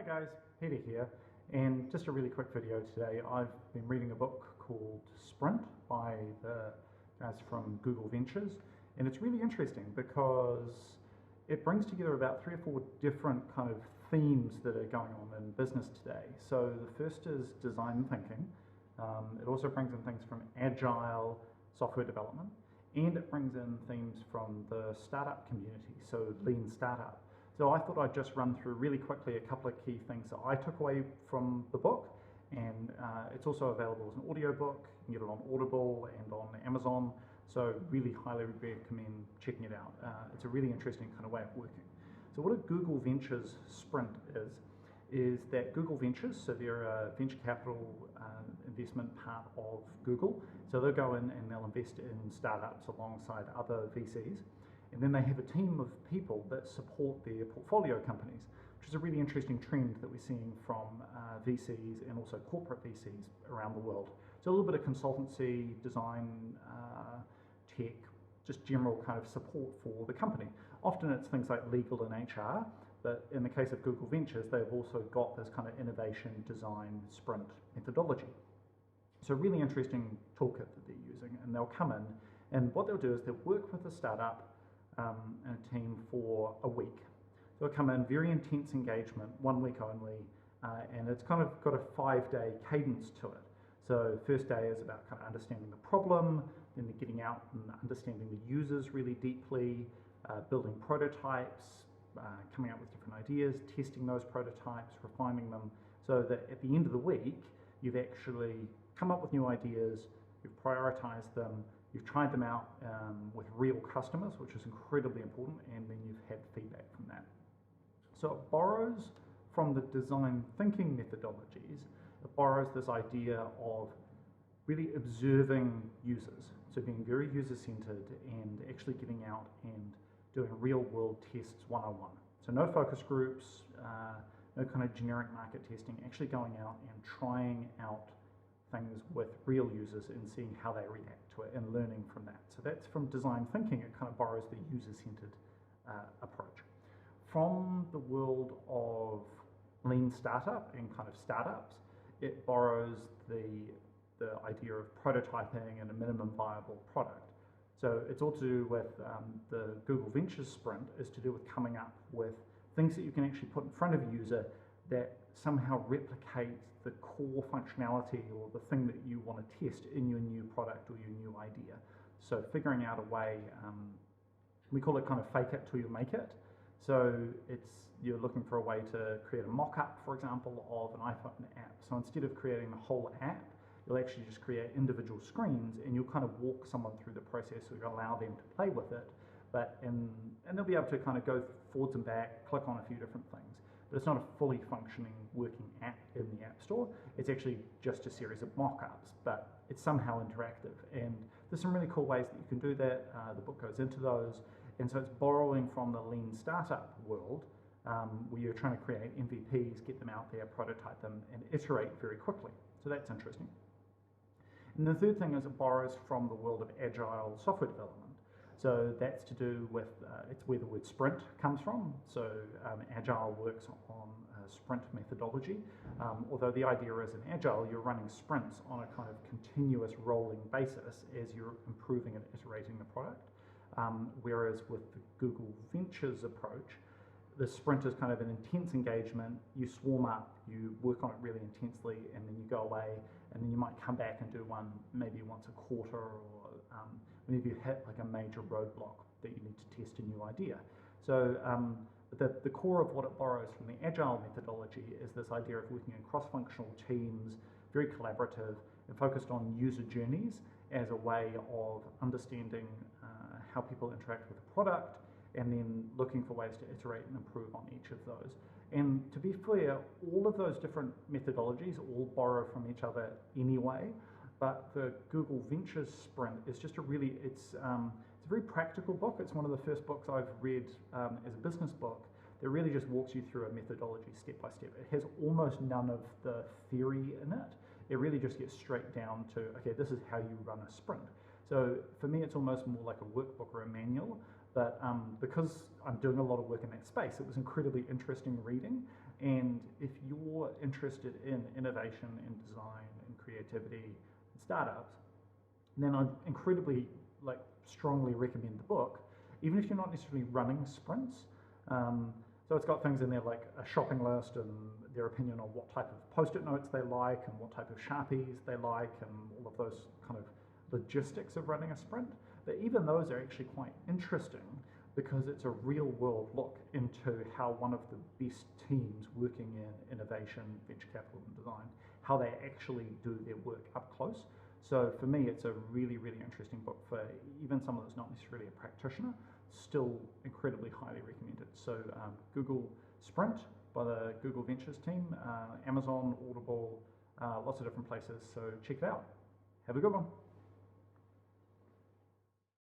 guys, Peter here, and just a really quick video today. I've been reading a book called Sprint by the guys from Google Ventures, and it's really interesting because it brings together about 3 or 4 different kind of themes that are going on in business today. So the first is design thinking. It also brings in things from Agile software development, and it brings in themes from the startup community, so lean startup. So I thought I'd just run through really quickly a couple of key things that I took away from the book, and it's also available as an audiobook. You can get it on Audible and on Amazon, so really highly recommend checking it out. It's a really interesting kind of way of working. So what a Google Ventures Sprint is that Google Ventures, so they're a venture capital investment part of Google, so they'll go in and they'll invest in startups alongside other VCs. And then they have a team of people that support their portfolio companies, which is a really interesting trend that we're seeing from VCs and also corporate VCs around the world. So a little bit of consultancy, design, tech, just general kind of support for the company. Often it's things like legal and HR, but in the case of Google Ventures, they've also got this kind of innovation, design, sprint methodology. So really interesting toolkit that they're using, and they'll come in, and what they'll do is they'll work with a startup and a team for a week. So it'll come in, very intense engagement, 1 week only, and it's kind of got a 5-day cadence to it. So first day is about kind of understanding the problem, then they're getting out and understanding the users really deeply, building prototypes, coming up with different ideas, testing those prototypes, refining them, so that at the end of the week, you've actually come up with new ideas, you've prioritized them, you've tried them out with real customers, which is incredibly important, and then you've had feedback from that. So it borrows from the design thinking methodologies, it borrows this idea of really observing users, so being very user-centered and actually getting out and doing real-world tests one-on-one. So no focus groups, no kind of generic market testing, actually going out and trying out things with real users and seeing how they react to it and learning from that. So that's from design thinking. It kind of borrows the user-centered approach. From the world of lean startup and kind of startups, it borrows the idea of prototyping and a minimum viable product. So it's all to do with the Google Ventures Sprint is to do with coming up with things that you can actually put in front of a user that somehow replicate the core functionality or the thing that you want to test in your new product or your new idea. So figuring out a way, we call it kind of fake it till you make it. So you're looking for a way to create a mock-up, for example, of an iPhone app. So instead of creating the whole app, you'll actually just create individual screens, and you'll kind of walk someone through the process, so you allow them to play with it, and they'll be able to kind of go forwards and back, click on a few different things. But it's not a fully functioning working app in the App Store. It's actually just a series of mock-ups, but it's somehow interactive. And there's some really cool ways that you can do that. The book goes into those. And so it's borrowing from the lean startup world, where you're trying to create MVPs, get them out there, prototype them, and iterate very quickly. So that's interesting. And the third thing is it borrows from the world of Agile software development. So that's to do with, it's where the word sprint comes from. So Agile works on a sprint methodology, although the idea is in Agile, you're running sprints on a kind of continuous rolling basis as you're improving and iterating the product. Whereas with the Google Ventures approach, the sprint is kind of an intense engagement. You swarm up, you work on it really intensely, and then you go away, and then you might come back and do one maybe once a quarter, or whenever you hit like a major roadblock that you need to test a new idea. So the core of what it borrows from the Agile methodology is this idea of working in cross-functional teams, very collaborative, and focused on user journeys as a way of understanding how people interact with the product, and then looking for ways to iterate and improve on each of those. And to be fair, all of those different methodologies all borrow from each other anyway, but the Google Ventures Sprint is just it's a very practical book. It's one of the first books I've read as a business book that really just walks you through a methodology step by step. It has almost none of the theory in it. It really just gets straight down to, okay, this is how you run a sprint. So for me, it's almost more like a workbook or a manual, but because I'm doing a lot of work in that space, it was incredibly interesting reading, And if you're interested in innovation and design and creativity and startups, then I'd incredibly strongly recommend the book, even if you're not necessarily running sprints. So it's got things in there like a shopping list and their opinion on what type of post-it notes they like and what type of Sharpies they like and all of those kind of logistics of running a sprint. But even those are actually quite interesting because it's a real world look into how one of the best teams working in innovation, venture capital and design, how they actually do their work up close. So for me, it's a really, really interesting book for even someone that's not necessarily a practitioner, still incredibly highly recommended. So Google Sprint by the Google Ventures team, Amazon, Audible, lots of different places. So check it out. Have a good one.